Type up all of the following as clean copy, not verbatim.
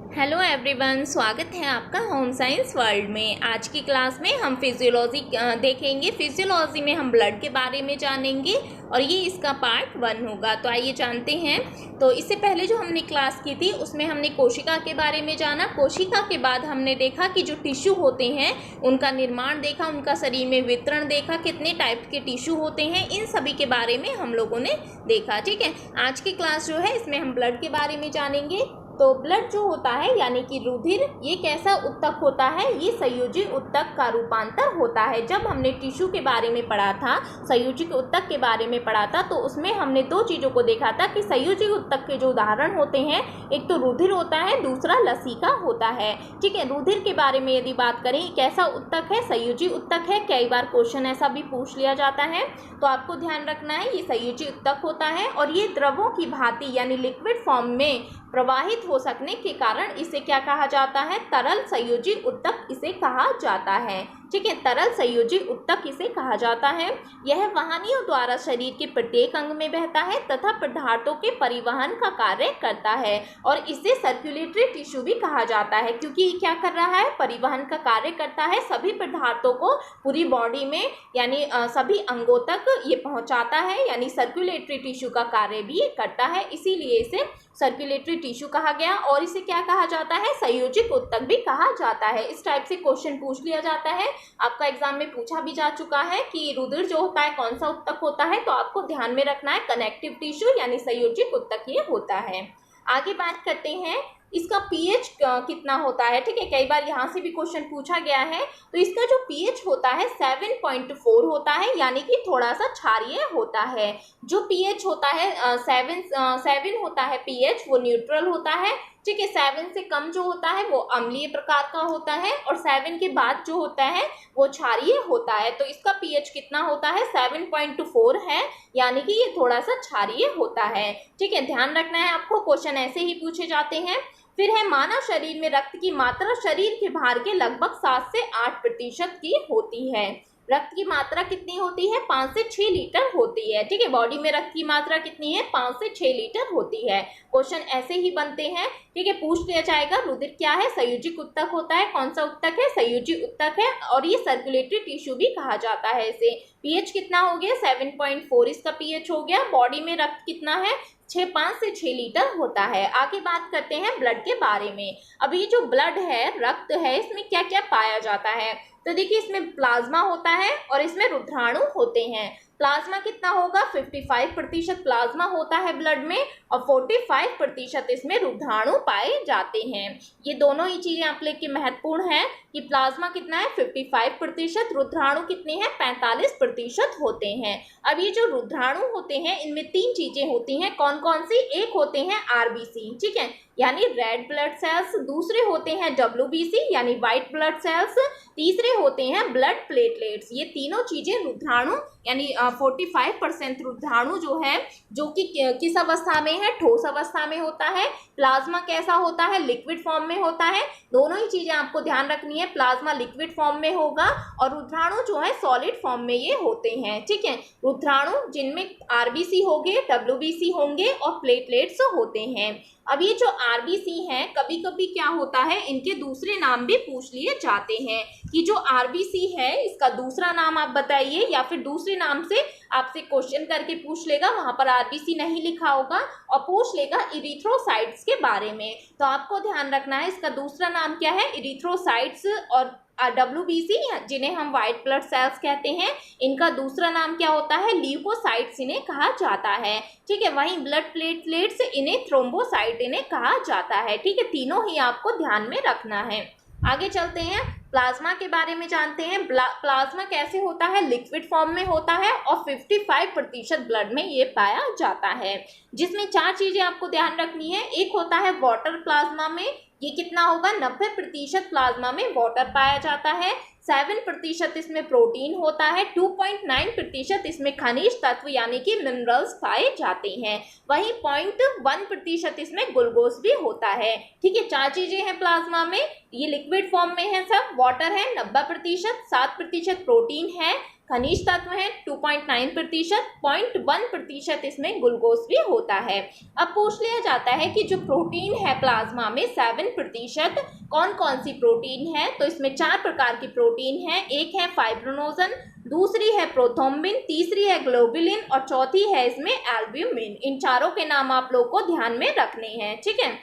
Hello everyone, स्वागत है आपका होम साइंस वर्ल्ड में। आज की क्लास में हम फिजियोलॉजी देखेंगे। फिजियोलॉजी में हम ब्लड के बारे में जानेंगे और ये इसका पार्ट 1 होगा। तो आइए जानते हैं। तो इससे पहले जो हमने क्लास की थी उसमें हमने कोशिका के बारे में जाना। कोशिका के बाद हमने देखा कि जो टिश्यू होते हैं उनका निर्माण देखा, उनका शरीर में वितरण देखा, कितने टाइप के टिश्यू होते हैं, इन सभी के बारे में हम लोगों ने देखा। ठीक है, आज की क्लास जो है इसमें हम ब्लड के बारे में जानेंगे। तो ब्लड जो होता है यानी कि रुधिर, ये कैसा उत्तक होता है? ये संयोजी उत्तक का रूपांतर होता है। जब हमने टिश्यू के बारे में पढ़ा था, संयोजी उत्तक के बारे में पढ़ा था, तो उसमें हमने दो चीज़ों को देखा था कि संयोजी उत्तक के जो उदाहरण होते हैं, एक तो रुधिर होता है, दूसरा लसिका होता है। ठीक है, रुधिर के बारे में यदि बात करें, कैसा उत्तक है? संयोजी उत्तक है। कई बार क्वेश्चन ऐसा भी पूछ लिया जाता है, तो आपको ध्यान रखना है ये संयोजी उत्तक होता है और ये द्रवों की भांति यानी लिक्विड फॉर्म में प्रवाहित हो सकने के कारण इसे क्या कहा जाता है? तरल संयोजी उत्तक इसे कहा जाता है। ठीक है, तरल संयोजी उत्तक इसे कहा जाता है। यह वाहिनियों द्वारा शरीर के प्रत्येक अंग में बहता है तथा पदार्थों के परिवहन का कार्य करता है और इसे सर्कुलेटरी टिश्यू भी कहा जाता है, क्योंकि ये क्या कर रहा है? परिवहन का कार्य करता है। सभी पदार्थों को पूरी बॉडी में यानी सभी अंगों तक ये पहुंचाता है, यानी सर्कुलेटरी टिश्यू का कार्य भी ये करता है। इसीलिए इसे सर्कुलेटरी टिश्यू कहा गया और इसे क्या कहा जाता है? संयोजिक उत्तक भी कहा जाता है। इस टाइप से क्वेश्चन पूछ लिया जाता है। आपका एग्जाम में पूछा भी जा चुका है कि रुधिर जो होता है कौन सा उत्तक होता है, तो आपको ध्यान में रखना है कनेक्टिव टिश्यू यानी संयोजिक उत्तक ये होता है। आगे बात करते हैं इसका पीएच कितना होता है। ठीक है, कई बार यहाँ से भी क्वेश्चन पूछा गया है। तो इसका जो पीएच होता है 7.4 होता है, यानी कि थोड़ा सा क्षारीय होता है। जो पीएच होता है 7 होता है पीएच, वो न्यूट्रल होता है। ठीक है, 7 से कम जो होता है वो अम्लीय प्रकार का होता है और 7 के बाद जो होता है वो क्षारीय होता है। तो इसका पीएच कितना होता है? 7.4 है, यानी कि ये थोड़ा सा क्षारीय होता है। ठीक है, ध्यान रखना है आपको, क्वेश्चन ऐसे ही पूछे जाते हैं। फिर है मानव शरीर में रक्त की मात्रा शरीर के भार के लगभग 7 से 8% की होती है। रक्त की मात्रा कितनी होती है? 5 से 6 लीटर होती है। ठीक है, बॉडी में रक्त की मात्रा कितनी है? 5 से 6 लीटर होती है। क्वेश्चन ऐसे ही बनते हैं। ठीक है, पूछ लिया जाएगा रुधिर क्या है? संयोजिक उत्तक होता है। कौन सा उत्तक है? संयोजी उत्तक है और ये सर्कुलेटरी टिश्यू भी कहा जाता है इसे। पीएच कितना हो गया? 7.4 इसका पीएच हो गया। बॉडी में रक्त कितना है? 5 से 6 लीटर होता है। आगे बात करते हैं ब्लड के बारे में। अब ये जो ब्लड है, रक्त है, इसमें क्या क्या पाया जाता है? तो देखिए, इसमें प्लाज्मा होता है और इसमें रुधिराणु होते हैं। प्लाज्मा कितना होगा? 55% प्लाज्मा होता है ब्लड में और 45% इसमें रुधिराणु पाए जाते हैं। ये दोनों ही चीजें आप लोग की महत्वपूर्ण है कि प्लाज्मा कितना है? 55%, रुधिराणु कितने हैं? 45% होते हैं। अब ये जो रुधिराणु होते हैं इनमें 3 चीजें होती हैं। कौन कौन सी? एक होते हैं आरबीसी, ठीक है, यानी रेड ब्लड सेल्स। दूसरे होते हैं डब्ल्यूबीसी यानी व्हाइट ब्लड सेल्स। तीसरे होते हैं ब्लड प्लेटलेट्स। ये तीनों चीजें रुधिराणु यानी 45% रुधिराणु जो है, जो कि किस अवस्था में है? ठोस अवस्था में होता है। प्लाज्मा कैसा होता है? लिक्विड फॉर्म में होता है। दोनों ही चीजें आपको ध्यान रखनी है। प्लाज्मा लिक्विड फॉर्म में होगा और रुधिराणु जो है सॉलिड फॉर्म में ये होते हैं। ठीक है, रुधिराणु जिनमें आरबीसी होंगे, डब्ल्यूबीसी होंगे और प्लेटलेट्स होते हैं। अब ये जो आरबीसी हैं, कभी कभी क्या होता है, इनके दूसरे नाम भी पूछ लिए जाते हैं कि जो आरबीसी है इसका दूसरा नाम आप बताइए, या फिर दूसरे नाम से आपसे क्वेश्चन करके पूछ लेगा, वहां पर आरबीसी नहीं लिखा होगा और पूछ लेगा इरिथ्रोसाइट्स के बारे में। तो आपको ध्यान रखना है इसका दूसरा नाम क्या है? इरिथ्रोसाइट्स। और डब्ल्यूबीसी जिन्हें हम व्हाइट ब्लड सेल्स कहते हैं, इनका दूसरा नाम क्या होता है? ल्यूकोसाइट्स इन्हें कहा जाता है। ठीक है, वहीं ब्लड प्लेटलेट्स इन्हें थ्रोम्बोसाइट इन्हें कहा जाता है। ठीक है, तीनों ही आपको ध्यान में रखना है। आगे चलते हैं, प्लाज्मा के बारे में जानते हैं। प्लाज्मा कैसे होता है? लिक्विड फॉर्म में होता है और 55% ब्लड में ये पाया जाता है, जिसमें 4 चीजें आपको ध्यान रखनी है। एक होता है वाटर प्लाज्मा में, ये कितना होगा? 90% प्लाज्मा में वाटर पाया जाता है। 7% इसमें प्रोटीन होता है। 2.9% इसमें खनिज तत्व यानी कि मिनरल्स पाए जाते हैं। वहीं 0.1% इसमें ग्लूकोज भी होता है। ठीक है, 4 चीजें हैं प्लाज्मा में। ये लिक्विड फॉर्म में है, सब वाटर है 90%, 7% प्रोटीन है, खनिज तत्व हैं 2.9%, 0.1% इसमें ग्लूकोज भी होता है। अब पूछ लिया जाता है कि जो प्रोटीन है प्लाज्मा में 7%, कौन कौन सी प्रोटीन है? तो इसमें 4 प्रकार की प्रोटीन है। एक है फाइब्रोनोजन, दूसरी है प्रोथ्रोम्बिन, तीसरी है ग्लोबुलिन और चौथी है इसमें एल्ब्यूमिन। इन चारों के नाम आप लोग को ध्यान में रखने हैं, ठीक है।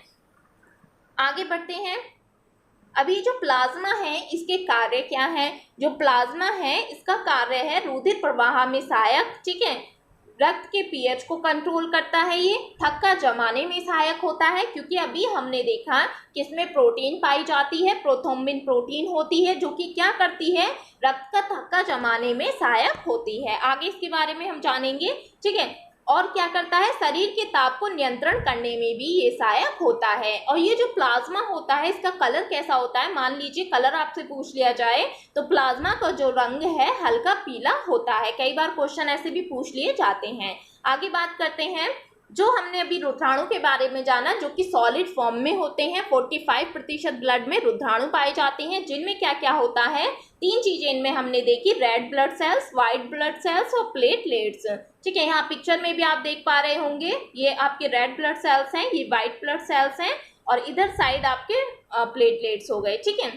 आगे बढ़ते हैं। अभी जो प्लाज्मा है इसके कार्य क्या है? जो प्लाज्मा है इसका कार्य है रुधिर प्रवाह में सहायक, ठीक है। रक्त के पीएच को कंट्रोल करता है, ये थक्का जमाने में सहायक होता है, क्योंकि अभी हमने देखा कि इसमें प्रोटीन पाई जाती है, प्रोथ्रोम्बिन प्रोटीन होती है जो कि क्या करती है, रक्त का थक्का जमाने में सहायक होती है। आगे इसके बारे में हम जानेंगे, ठीक है। और क्या करता है, शरीर के ताप को नियंत्रण करने में भी ये सहायक होता है। और ये जो प्लाज्मा होता है इसका कलर कैसा होता है? मान लीजिए कलर आपसे पूछ लिया जाए तो प्लाज्मा का जो रंग है हल्का पीला होता है। कई बार क्वेश्चन ऐसे भी पूछ लिए जाते हैं। आगे बात करते हैं, जो हमने अभी रुद्राणु के बारे में जाना जो कि सॉलिड फॉर्म में होते हैं। 45% ब्लड में रुद्राणु पाए जाते हैं, जिनमें क्या क्या होता है? 3 चीजें इनमें हमने देखी, red blood cells, white blood cells और प्लेटलेट्स, ठीक है। यहाँ पिक्चर में भी आप देख पा रहे होंगे, ये आपके रेड ब्लड सेल्स हैं, ये व्हाइट ब्लड सेल्स हैं और इधर साइड आपके प्लेटलेट्स हो गए, ठीक है।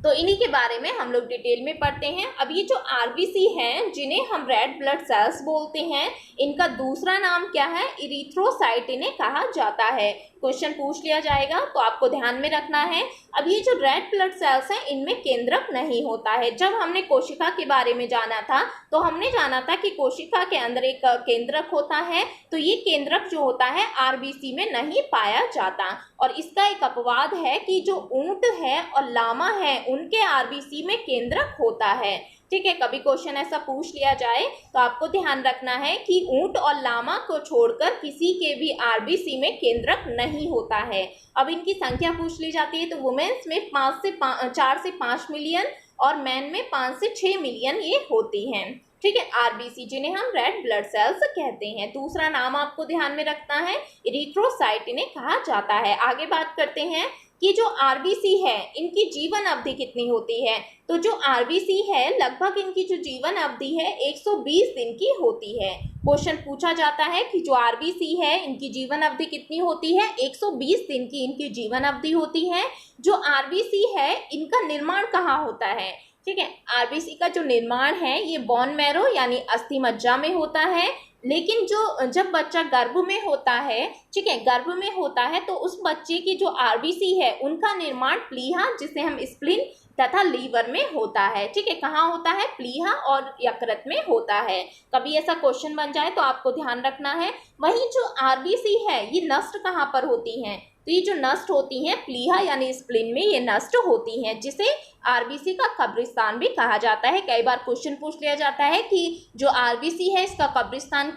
तो इन्हीं के बारे में हम लोग डिटेल में पढ़ते हैं। अब ये जो आरबीसी हैं जिन्हें हम रेड ब्लड सेल्स बोलते हैं, इनका दूसरा नाम क्या है? इरिथ्रोसाइट इन्हें कहा जाता है। क्वेश्चन पूछ लिया जाएगा तो आपको ध्यान में रखना है। अब ये जो रेड ब्लड सेल्स हैं इनमें केंद्रक नहीं होता है। जब हमने कोशिका के बारे में जाना था तो हमने जाना था कि कोशिका के अंदर एक केंद्रक होता है, तो ये केंद्रक जो होता है आरबीसी में नहीं पाया जाता। और इसका एक अपवाद है कि जो ऊंट है और लामा है उनके आरबीसी में केंद्रक होता है, ठीक है। कभी क्वेश्चन ऐसा पूछ लिया जाए तो आपको ध्यान रखना है कि ऊंट और लामा को छोड़कर किसी के भी आरबीसी में केंद्रक नहीं होता है। अब इनकी संख्या पूछ ली जाती है तो वुमेन्स में 4 से 5 मिलियन और मैन में 5 से 6 मिलियन ये होती हैं, ठीक है, आरबीसी, जिन्हें हम रेड ब्लड सेल्स कहते हैं। दूसरा नाम आपको ध्यान में रखना है, इरिथ्रोसाइट इन्हें कहा जाता है। आगे बात करते हैं कि जो आरबीसी है इनकी जीवन अवधि कितनी होती है? तो जो आरबीसी है लगभग इनकी जो जीवन अवधि है 120 दिन की होती है। क्वेश्चन पूछा जाता है कि जो आरबीसी है इनकी जीवन अवधि कितनी होती है? 120 दिन की इनकी जीवन अवधि होती है। जो आरबीसी है इनका निर्माण कहाँ होता है? ठीक है, आरबीसी का जो निर्माण है ये बोन मैरो यानी अस्थि मज्जा में होता है। लेकिन जब बच्चा गर्भ में होता है, ठीक है, गर्भ में होता है तो उस बच्चे की जो आरबीसी है उनका निर्माण प्लीहा, जिसे हम स्प्लीन तथा लीवर में होता है, ठीक है। कहाँ होता है? प्लीहा और यकृत में होता है। कभी ऐसा क्वेश्चन बन जाए तो आपको ध्यान रखना है। वहीं जो आरबीसी है ये नष्ट कहाँ पर होती हैं? तो ये जो नष्ट होती हैं प्लीहा यानी स्प्लीन में ये नष्ट होती हैं, जिसे आरबीसी का कब्रिस्तान भी कहा जाता है। कई बार क्वेश्चन पूछ लिया जाता है कि जो आरबीसी है इसका कब्रिस्तान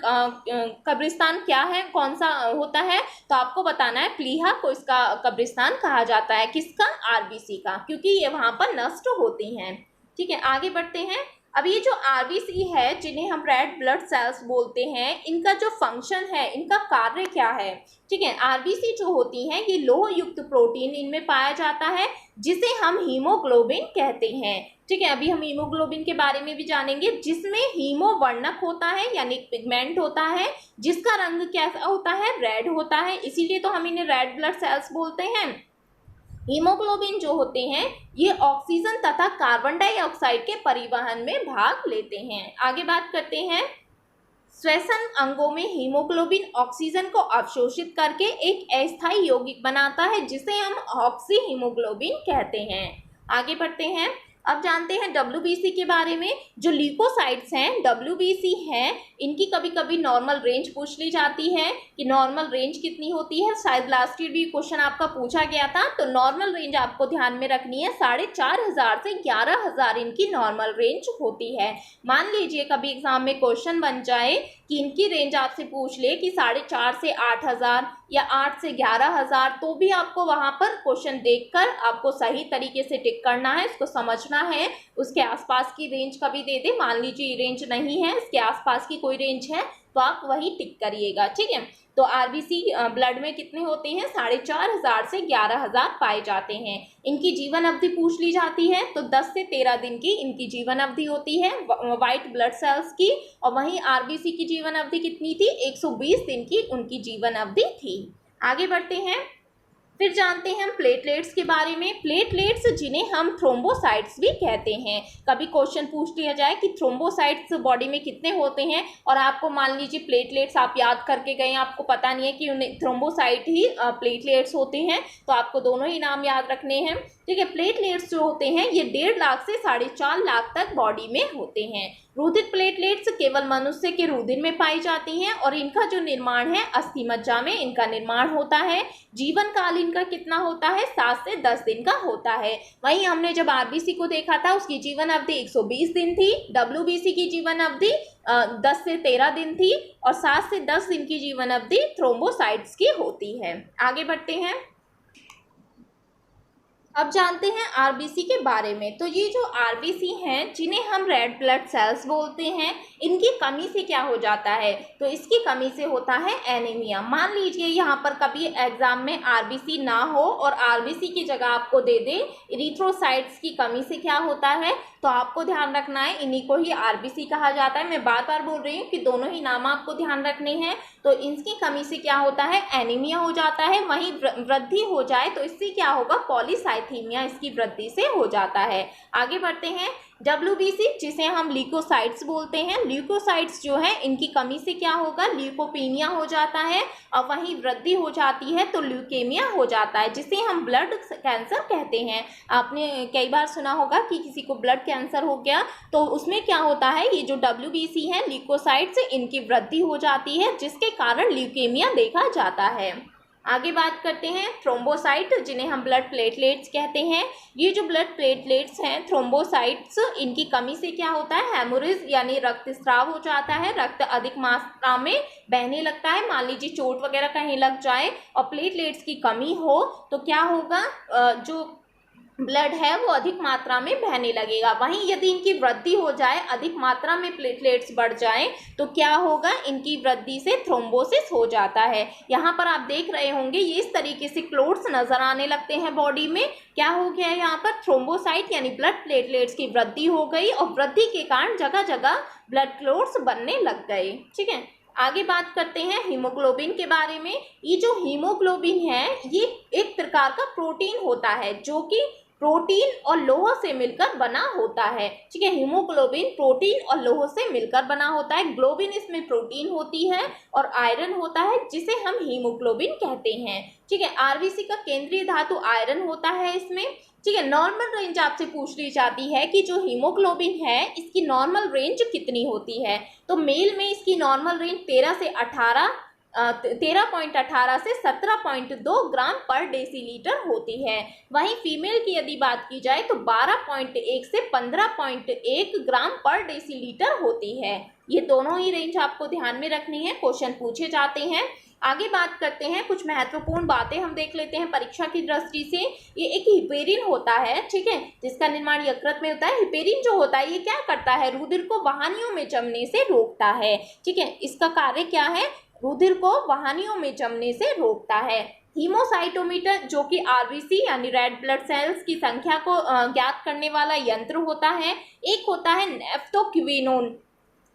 क्या है, कौन सा होता है? तो आपको बताना है प्लीहा को इसका कब्रिस्तान कहा जाता है। किसका? आरबीसी का, क्योंकि ये वहां पर नष्ट होती हैं, ठीक है। आगे बढ़ते हैं। अब ये जो आरबीसी है जिन्हें हम रेड ब्लड सेल्स बोलते हैं, इनका जो फंक्शन है, इनका कार्य क्या है? ठीक है, आरबीसी जो होती हैं ये लोह युक्त प्रोटीन इनमें पाया जाता है जिसे हम हीमोग्लोबिन कहते हैं, ठीक है। अभी हम हीमोग्लोबिन के बारे में भी जानेंगे, जिसमें हीमो वर्णक होता है यानी पिगमेंट होता है जिसका रंग कैसा होता है? रेड होता है, इसीलिए तो हम इन्हें रेड ब्लड सेल्स बोलते हैं। हीमोग्लोबिन जो होते हैं ये ऑक्सीजन तथा कार्बन डाइऑक्साइड के परिवहन में भाग लेते हैं। आगे बात करते हैं। श्वसन अंगों में हीमोग्लोबिन ऑक्सीजन को अवशोषित करके एक अस्थायी यौगिक बनाता है जिसे हम ऑक्सी हीमोग्लोबिन कहते हैं। आगे बढ़ते हैं। अब जानते हैं डब्ल्यूबीसी के बारे में। जो ल्यूकोसाइट्स हैं डब्ल्यूबीसी हैं, इनकी कभी कभी नॉर्मल रेंज पूछ ली जाती है कि नॉर्मल रेंज कितनी होती है। शायद लास्ट ईयर भी क्वेश्चन आपका पूछा गया था, तो नॉर्मल रेंज आपको ध्यान में रखनी है। 4500 से 11000 इनकी नॉर्मल रेंज होती है। मान लीजिए कभी एग्जाम में क्वेश्चन बन जाए कि इनकी रेंज आपसे पूछ ले कि 4.5 से 8000 या 8 से 11000, तो भी आपको वहां पर क्वेश्चन देखकर आपको सही तरीके से टिक करना है, इसको समझना है। उसके आसपास की रेंज कभी दे दे, मान लीजिए रेंज नहीं है, इसके आसपास की कोई रेंज है तो आप वही टिक करिएगा, ठीक है। तो आरबीसी ब्लड में कितने होते हैं? 4,500 से 11,000 पाए जाते हैं। इनकी जीवन अवधि पूछ ली जाती है तो 10 से 13 दिन की इनकी जीवन अवधि होती है वाइट ब्लड सेल्स की, और वहीं आरबीसी की जीवन अवधि कितनी थी? 120 दिन की उनकी जीवन अवधि थी। आगे बढ़ते हैं, फिर जानते हैं हम प्लेटलेट्स के बारे में। प्लेटलेट्स जिन्हें हम थ्रोम्बोसाइट्स भी कहते हैं। कभी क्वेश्चन पूछ लिया जाए कि थ्रोम्बोसाइट्स बॉडी में कितने होते हैं, और आपको मान लीजिए प्लेटलेट्स आप याद करके गए, आपको पता नहीं है कि उन्हें थ्रोम्बोसाइट ही प्लेटलेट्स होते हैं, तो आपको दोनों ही नाम याद रखने हैं, ठीक है। प्लेटलेट्स जो होते हैं ये 1.5 लाख से 4.5 लाख तक बॉडी में होते हैं। रुधिर प्लेटलेट्स केवल मनुष्य के रुधिर में पाई जाती हैं और इनका जो निर्माण है अस्थि मज्जा में इनका निर्माण होता है। जीवन काल इनका कितना होता है? 7 से 10 दिन का होता है। वहीं हमने जब आरबीसी को देखा था उसकी जीवन अवधि 120 दिन थी, डब्ल्यूबीसी की जीवन अवधि 10 से 13 दिन थी, और 7 से 10 दिन की जीवन अवधि थ्रोम्बोसाइट्स की होती है। आगे बढ़ते हैं, अब जानते हैं आरबीसी के बारे में। तो ये जो आरबीसी हैं जिन्हें हम रेड ब्लड सेल्स बोलते हैं, इनकी कमी से क्या हो जाता है? तो इसकी कमी से होता है एनीमिया। मान लीजिए यहाँ पर कभी एग्जाम में आरबीसी ना हो और आरबीसी की जगह आपको दे दे इरिथ्रोसाइट्स की कमी से क्या होता है, तो आपको ध्यान रखना है इन्हीं को ही आरबीसी कहा जाता है। मैं बार बार बोल रही हूँ कि दोनों ही नाम आपको ध्यान रखने हैं। तो इनकी कमी से क्या होता है? एनीमिया हो जाता है। वहीं वृद्धि हो जाए तो इससे क्या होगा? पॉलीसाइथीमिया इसकी वृद्धि से हो जाता है। आगे बढ़ते हैं, डब्ल्यूबीसी जिसे हम ल्यूकोसाइट्स बोलते हैं, ल्यूकोसाइट्स जो है इनकी कमी से क्या होगा? ल्यूकोपीनिया हो जाता है, और वहीं वृद्धि हो जाती है तो ल्यूकेमिया हो जाता है, जिसे हम ब्लड कैंसर कहते हैं। आपने कई बार सुना होगा कि किसी को ब्लड कैंसर हो गया तो उसमें क्या होता है, ये जो डब्ल्यूबीसी है ल्यूकोसाइट्स इनकी वृद्धि हो जाती है जिसके कारण ल्यूकेमिया देखा जाता है। आगे बात करते हैं थ्रोम्बोसाइट जिन्हें हम ब्लड प्लेटलेट्स कहते हैं। ये जो ब्लड प्लेटलेट्स हैं थ्रोम्बोसाइट्स, इनकी कमी से क्या होता है? हेमोरेज यानी रक्तस्राव हो जाता है, रक्त अधिक मात्रा में बहने लगता है। मान लीजिए चोट वगैरह कहीं लग जाए और प्लेटलेट्स की कमी हो तो क्या होगा? जो ब्लड है वो अधिक मात्रा में बहने लगेगा। वहीं यदि इनकी वृद्धि हो जाए, अधिक मात्रा में प्लेटलेट्स बढ़ जाएं, तो क्या होगा? इनकी वृद्धि से थ्रोम्बोसिस हो जाता है। यहाँ पर आप देख रहे होंगे ये इस तरीके से क्लोट्स नजर आने लगते हैं बॉडी में। क्या हो गया है यहाँ पर? थ्रोम्बोसाइट यानी ब्लड प्लेटलेट्स की वृद्धि हो गई और वृद्धि के कारण जगह जगह ब्लड क्लोट्स बनने लग गए, ठीक है। आगे बात करते हैं हीमोग्लोबिन के बारे में। ये जो हीमोग्लोबिन है ये एक प्रकार का प्रोटीन होता है जो कि प्रोटीन और लौह से मिलकर बना होता है, ठीक है। हीमोग्लोबिन प्रोटीन और लौह से मिलकर बना होता है। ग्लोबिन इसमें प्रोटीन होती है और आयरन होता है जिसे हम हीमोग्लोबिन कहते हैं, ठीक है। आरबीसी का केंद्रीय धातु आयरन होता है इसमें, ठीक है। नॉर्मल रेंज आपसे पूछ ली जाती है कि जो हीमोग्लोबिन है इसकी नॉर्मल रेंज कितनी होती है, तो मेल में इसकी नॉर्मल रेंज 13.18 से 17.2 ग्राम पर डेसीलीटर होती है। वहीं फीमेल की यदि बात की जाए तो 12.1 से 15.1 ग्राम पर डेसीलीटर होती है। ये दोनों ही रेंज आपको ध्यान में रखनी है, क्वेश्चन पूछे जाते हैं। आगे बात करते हैं, कुछ महत्वपूर्ण बातें हम देख लेते हैं परीक्षा की दृष्टि से। ये एक हिपेरिन होता है, ठीक है, जिसका निर्माण यकृत में होता है। हिपेरिन जो होता है ये क्या करता है? रुधिर को वाहिनियों में जमने से रोकता है, ठीक है। इसका कार्य क्या है? रुधिर को वाहिनियों में जमने से रोकता है। हीमोसाइटोमीटर जो कि आरबीसी यानी रेड ब्लड सेल्स की संख्या को ज्ञात करने वाला यंत्र होता है। एक होता है नेफ्थोक्विनोन।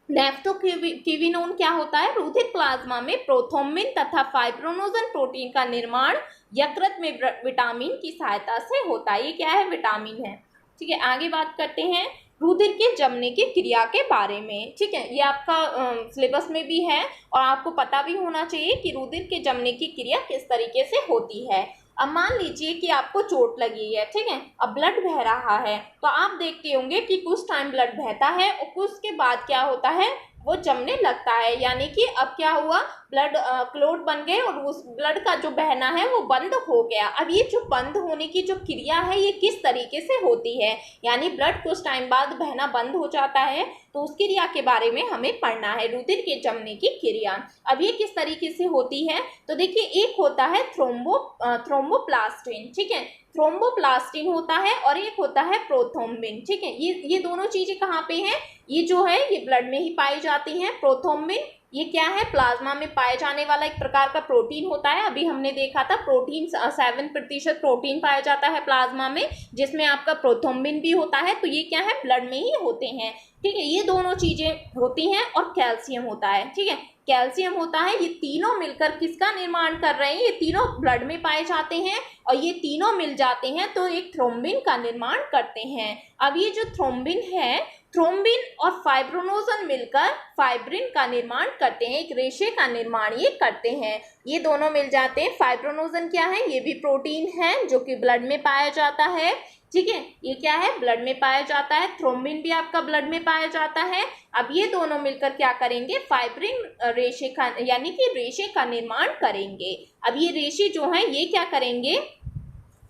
नेफ्थोक्विनोन क्या होता है? रुधिर प्लाज्मा में प्रोथ्रोम्बिन तथा फाइब्रोनोजन प्रोटीन का निर्माण यकृत में विटामिन की सहायता से होता है। ये क्या है? विटामिन है, ठीक है। आगे बात करते हैं रुधिर के जमने की क्रिया के बारे में, ठीक है। ये आपका सिलेबस में भी है और आपको पता भी होना चाहिए कि रुधिर के जमने की क्रिया किस तरीके से होती है। अब मान लीजिए कि आपको चोट लगी है, ठीक है, अब ब्लड बह रहा है, तो आप देखते होंगे कि कुछ टाइम ब्लड बहता है और कुछ के बाद क्या होता है? वो जमने लगता है, यानी कि अब क्या हुआ? ब्लड क्लॉट बन गए और उस ब्लड का जो बहना है वो बंद हो गया। अब ये जो बंद होने की जो क्रिया है ये किस तरीके से होती है, यानी ब्लड कुछ टाइम बाद बहना बंद हो जाता है, तो उस क्रिया के बारे में हमें पढ़ना है, रुधिर के जमने की क्रिया। अब ये किस तरीके से होती है? तो देखिए, एक होता है थ्रोम्बोप्लास्टिन, ठीक है, थ्रोम्बोप्लास्टिन होता है और एक होता है प्रोथ्रोम्बिन, ठीक है। ये दोनों चीजें कहाँ पे हैं? ये जो है ये ब्लड में ही पाई जाती हैं। प्रोथ्रोम्बिन ये क्या है, प्लाज्मा में पाए जाने वाला एक प्रकार का प्रोटीन होता है। अभी हमने देखा था प्रोटीन 7% प्रोटीन पाया जाता है प्लाज्मा में, जिसमें आपका प्रोथ्रोम्बिन भी होता है। तो ये क्या है, ब्लड में ही होते हैं, ठीक है। ये दोनों चीजें होती हैं और कैल्शियम होता है, ठीक है, कैल्शियम होता है। ये तीनों मिलकर किसका निर्माण कर रहे हैं, ये तीनों ब्लड में पाए जाते हैं और ये तीनों मिल जाते हैं तो एक थ्रोम्बिन का निर्माण करते हैं। अब ये जो थ्रोम्बिन है, थ्रोम्बिन और फाइब्रोनोजन मिलकर फाइब्रिन का निर्माण करते हैं, एक रेशे का निर्माण ये करते हैं। ये दोनों मिल जाते हैं। फाइब्रोनोजन क्या है, ये भी प्रोटीन है जो कि ब्लड में पाया जाता है, ठीक है। ये क्या है, ब्लड में पाया जाता है। थ्रोम्बिन भी आपका ब्लड में पाया जाता है। अब ये दोनों मिलकर क्या करेंगे, फाइब्रिन रेशे का यानी कि रेशे का निर्माण करेंगे। अब ये रेशे जो हैं ये क्या करेंगे,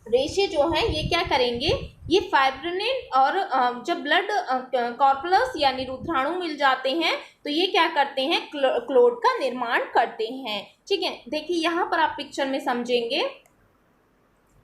रेशे जो हैं ये क्या करेंगे, ये फाइब्रिन और जब ब्लड कॉर्पलस यानी रुधिराणु मिल जाते हैं तो ये क्या करते हैं, क्लोट का निर्माण करते हैं, ठीक है। देखिए यहाँ पर आप पिक्चर में समझेंगे,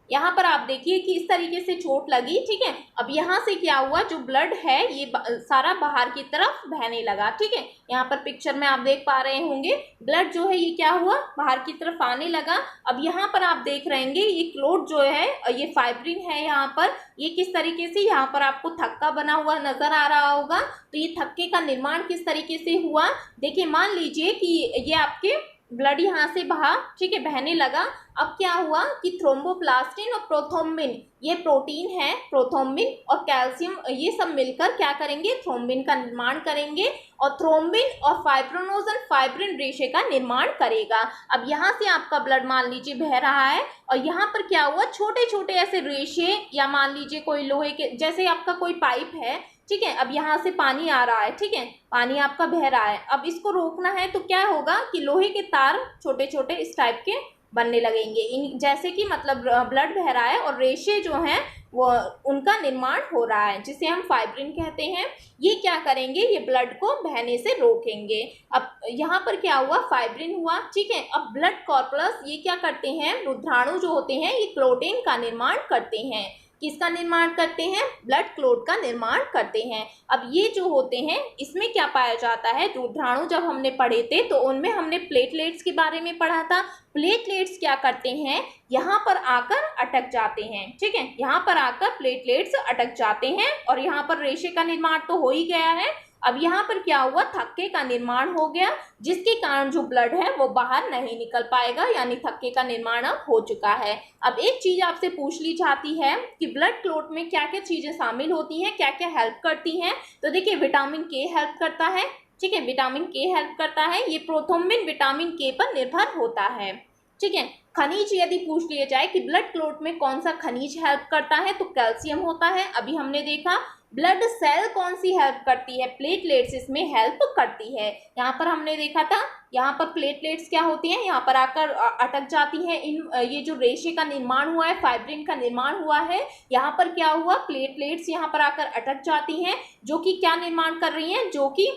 यहाँ पर आप देखिए कि इस तरीके से चोट लगी, ठीक है। अब यहाँ से क्या हुआ, जो ब्लड है ये सारा बाहर की तरफ बहने लगा, ठीक है। यहाँ पर पिक्चर में आप देख पा रहे होंगे ब्लड जो है ये क्या हुआ, बाहर की तरफ आने लगा। अब यहाँ पर आप देख रहे होंगे ये क्लोट जो है, ये फाइब्रिन है, यहाँ पर ये किस तरीके से, यहाँ पर आपको थक्का बना हुआ नजर आ रहा होगा। तो ये थक्के का निर्माण किस तरीके से हुआ, देखिए मान लीजिए कि ये आपके ब्लड यहाँ से बहा, ठीक है, बहने लगा। अब क्या हुआ कि थ्रोम्बोप्लास्टिन और प्रोथ्रोम्बिन, ये प्रोटीन है, प्रोथ्रोम्बिन और कैल्शियम ये सब मिलकर क्या करेंगे, थ्रोम्बिन का निर्माण करेंगे और थ्रोम्बिन और फाइब्रोनोजन फाइब्रिन रेशे का निर्माण करेगा। अब यहाँ से आपका ब्लड मान लीजिए बह रहा है और यहाँ पर क्या हुआ, छोटे छोटे ऐसे रेशे या मान लीजिए कोई लोहे के जैसे आपका कोई पाइप है, ठीक है। अब यहाँ से पानी आ रहा है, ठीक है, पानी आपका बह रहा है। अब इसको रोकना है तो क्या होगा कि लोहे के तार छोटे छोटे इस टाइप के बनने लगेंगे, इन जैसे कि मतलब ब्लड बह रहा है और रेशे जो हैं वो उनका निर्माण हो रहा है, जिसे हम फाइब्रिन कहते हैं। ये क्या करेंगे, ये ब्लड को बहने से रोकेंगे। अब यहाँ पर क्या हुआ, फाइब्रिन हुआ, ठीक है। अब ब्लड कॉर्पलस ये क्या करते हैं, रुधिराणु जो होते हैं ये क्लोटिन का निर्माण करते हैं। किसका निर्माण करते हैं, ब्लड क्लोट का निर्माण करते हैं। अब ये जो होते हैं इसमें क्या पाया जाता है, रुधिराणु जब हमने पढ़े थे तो उनमें हमने प्लेटलेट्स के बारे में पढ़ा था। प्लेटलेट्स क्या करते हैं, यहाँ पर आकर अटक जाते हैं, ठीक है, यहाँ पर आकर प्लेटलेट्स अटक जाते हैं और यहाँ पर रेशे का निर्माण तो हो ही गया है। अब यहाँ पर क्या हुआ, थक्के का निर्माण हो गया, जिसके कारण जो ब्लड है वो बाहर नहीं निकल पाएगा, यानी थक्के का निर्माण अब हो चुका है। अब एक चीज आपसे पूछ ली जाती है कि ब्लड क्लोट में क्या क्या चीजें शामिल होती हैं, क्या क्या हेल्प करती हैं। तो देखिए विटामिन के हेल्प करता है, ठीक है, विटामिन के हेल्प करता है। ये प्रोथ्रोम्बिन विटामिन के पर निर्भर होता है, ठीक है। खनिज यदि पूछ लिया जाए कि ब्लड क्लोट में कौन सा खनिज हेल्प करता है तो कैल्शियम होता है। अभी हमने देखा ब्लड सेल कौन सी हेल्प करती है, प्लेटलेट्स इसमें हेल्प करती है। यहाँ पर हमने देखा था, यहाँ पर प्लेटलेट्स क्या होती हैं, यहाँ पर आकर अटक जाती हैं। ये जो रेशे का निर्माण हुआ है, फाइब्रिन का निर्माण हुआ है, यहाँ पर क्या हुआ, प्लेटलेट्स यहाँ पर आकर अटक जाती हैं, जो कि क्या निर्माण कर रही हैं, जो कि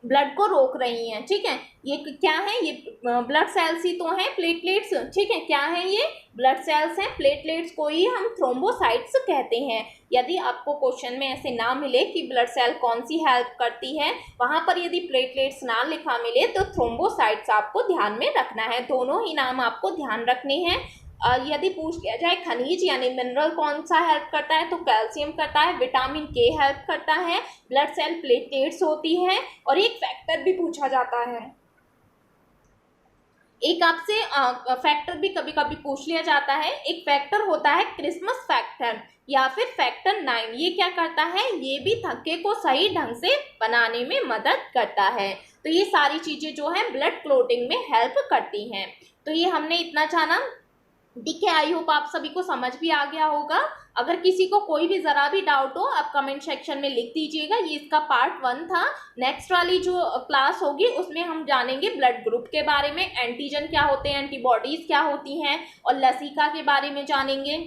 ब्लड को रोक रही हैं, ठीक है। ये क्या है, ये ब्लड सेल्स ही तो हैं प्लेटलेट्स, ठीक है, क्या है ये ब्लड सेल्स हैं। प्लेटलेट्स को ही हम थ्रोम्बोसाइट्स कहते हैं। यदि आपको क्वेश्चन में ऐसे ना मिले कि ब्लड सेल कौन सी हेल्प करती है, वहां पर यदि प्लेटलेट्स ना लिखा मिले तो थ्रोम्बोसाइट्स आपको ध्यान में रखना है। दोनों ही नाम आपको ध्यान रखने हैं। यदि पूछ लिया जाए खनिज यानी मिनरल कौन सा हेल्प करता है तो कैल्शियम करता है, विटामिन के हेल्प करता है, ब्लड सेल प्लेटलेट्स होती है और एक फैक्टर भी पूछा जाता है। एक आपसे फैक्टर भी कभी कभी पूछ लिया जाता है। एक फैक्टर होता है क्रिसमस फैक्टर या फिर फैक्टर 9। ये क्या करता है, ये भी थक्के को सही ढंग से बनाने में मदद करता है। तो ये सारी चीजें जो है ब्लड क्लोटिंग में हेल्प करती हैं। तो ये हमने इतना जाना, ठीक है। आई होप आप सभी को समझ भी आ गया होगा। अगर किसी को कोई भी जरा भी डाउट हो आप कमेंट सेक्शन में लिख दीजिएगा। ये इसका पार्ट 1 था। नेक्स्ट वाली जो क्लास होगी उसमें हम जानेंगे ब्लड ग्रुप के बारे में, एंटीजन क्या होते हैं, एंटीबॉडीज क्या होती हैं और लसिका के बारे में जानेंगे,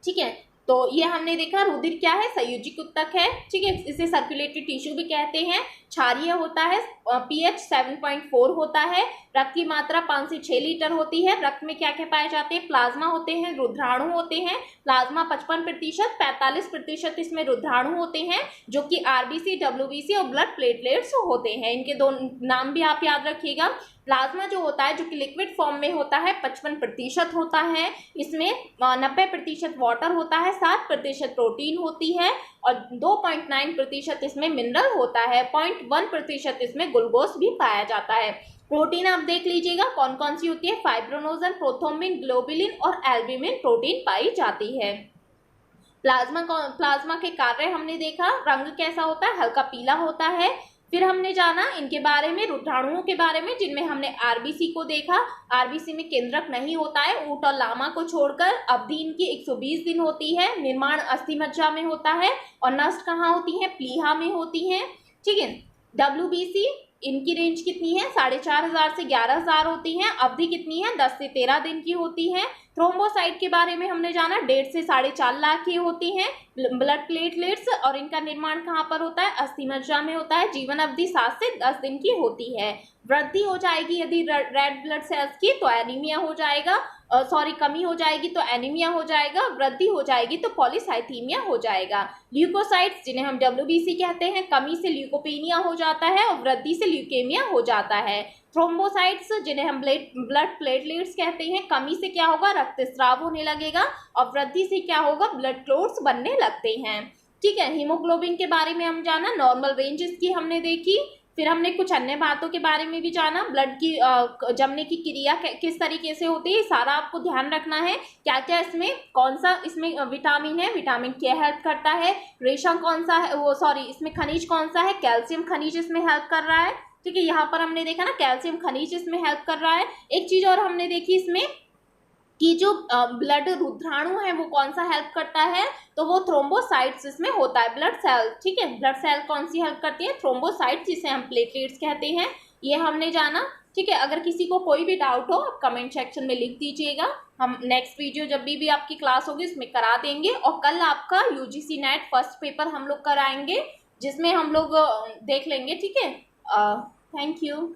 ठीक है। तो ये हमने देखा रुधिर क्या है, संयोजिक ऊतक है, ठीक है, इसे सर्कुलेटरी टिश्यू भी कहते हैं। क्षारीय होता है, pH 7.4 होता है। रक्त की मात्रा 5 से 6 लीटर होती है। रक्त में क्या क्या पाए जाते हैं, प्लाज्मा होते हैं, रुद्राणु होते हैं। प्लाज्मा 55%, 45% इसमें रुद्राणु होते हैं, जो कि आरबीसी, डब्ल्यूबीसी और ब्लड प्लेटलेट्स होते हैं। इनके दो नाम भी आप याद रखिएगा। प्लाज्मा जो होता है, जो कि लिक्विड फॉर्म में होता है, 55% होता है। इसमें 90% वाटर होता है, 7% प्रोटीन होती है और 2.9% इसमें मिनरल होता है, 0.1% इसमें ग्लूकोज भी पाया जाता है। प्रोटीन आप देख लीजिएगा कौन कौन सी होती है, फाइब्रोनोजन, प्रोथ्रोम्बिन, ग्लोबुलिन और एल्ब्यूमिन प्रोटीन पाई जाती है। प्लाज्मा के कार्य हमने देखा, रंग कैसा होता है, हल्का पीला होता है। फिर हमने जाना इनके बारे में, रुद्राणुओं के बारे में, जिनमें हमने आरबीसी को देखा। आरबीसी में केंद्रक नहीं होता है, ऊंट और लामा को छोड़कर। अवधि इनकी 120 दिन होती है। निर्माण अस्थि मज्जा में होता है और नष्ट कहाँ होती है, प्लीहा में होती है, ठीक है। डब्ल्यूबीसी इनकी रेंज कितनी है, 4,500 से 11,000 होती है। अवधि कितनी है, 10 से 13 दिन की होती है। थ्रोम्बोसाइट के बारे में हमने जाना, 1.5 से 4.5 लाख की होती हैं। ब्लड प्लेटलेट्स और इनका निर्माण कहाँ पर होता है, अस्थि मज्जा में होता है। जीवन अवधि 7 से 10 दिन की होती है। वृद्धि हो जाएगी यदि रेड ब्लड सेल्स की, तो एनीमिया हो जाएगा, कमी हो जाएगी तो एनीमिया हो जाएगा। वृद्धि हो जाएगी तो पॉलीसाइथीमिया हो जाएगा। ल्यूकोसाइट्स, जिन्हें हम डब्ल्यूबीसी कहते हैं, कमी से ल्यूकोपेनिया हो जाता है और वृद्धि से ल्यूकेमिया हो जाता है। थ्रोम्बोसाइट्स, जिन्हें हम ब्लड प्लेटलेट्स कहते हैं, कमी से क्या होगा, रक्तस्राव होने लगेगा और वृद्धि से क्या होगा, ब्लड क्लोट्स बनने लगते हैं, ठीक है। हीमोग्लोबिन के बारे में हम जाना, नॉर्मल रेंज इसकी हमने देखी। फिर हमने कुछ अन्य बातों के बारे में भी जाना, ब्लड की जमने की क्रिया किस तरीके से होती है, सारा आपको ध्यान रखना है। क्या क्या इसमें, कौन सा इसमें विटामिन है, विटामिन क्या हेल्प करता है, रेशम कौन सा है, इसमें खनिज कौन सा है, कैल्शियम खनिज इसमें हेल्प कर रहा है, ठीक है। यहाँ पर हमने देखा ना, कैल्शियम खनिज इसमें हेल्प कर रहा है। एक चीज और हमने देखी इसमें कि जो ब्लड रुद्राणु है वो कौन सा हेल्प करता है, तो वो थ्रोम्बोसाइट्स इसमें होता है, ब्लड सेल, ठीक है। ब्लड सेल कौन सी हेल्प करती है, थ्रोम्बोसाइट्स, जिसे हम प्लेटलेट्स कहते हैं। ये हमने जाना, ठीक है। अगर किसी को कोई भी डाउट हो आप कमेंट सेक्शन में लिख दीजिएगा, हम नेक्स्ट वीडियो जब भी आपकी क्लास होगी उसमें करा देंगे। और कल आपका यूजीसी नेट फर्स्ट पेपर हम लोग कराएंगे, जिसमें हम लोग देख लेंगे, ठीक है। Thank you.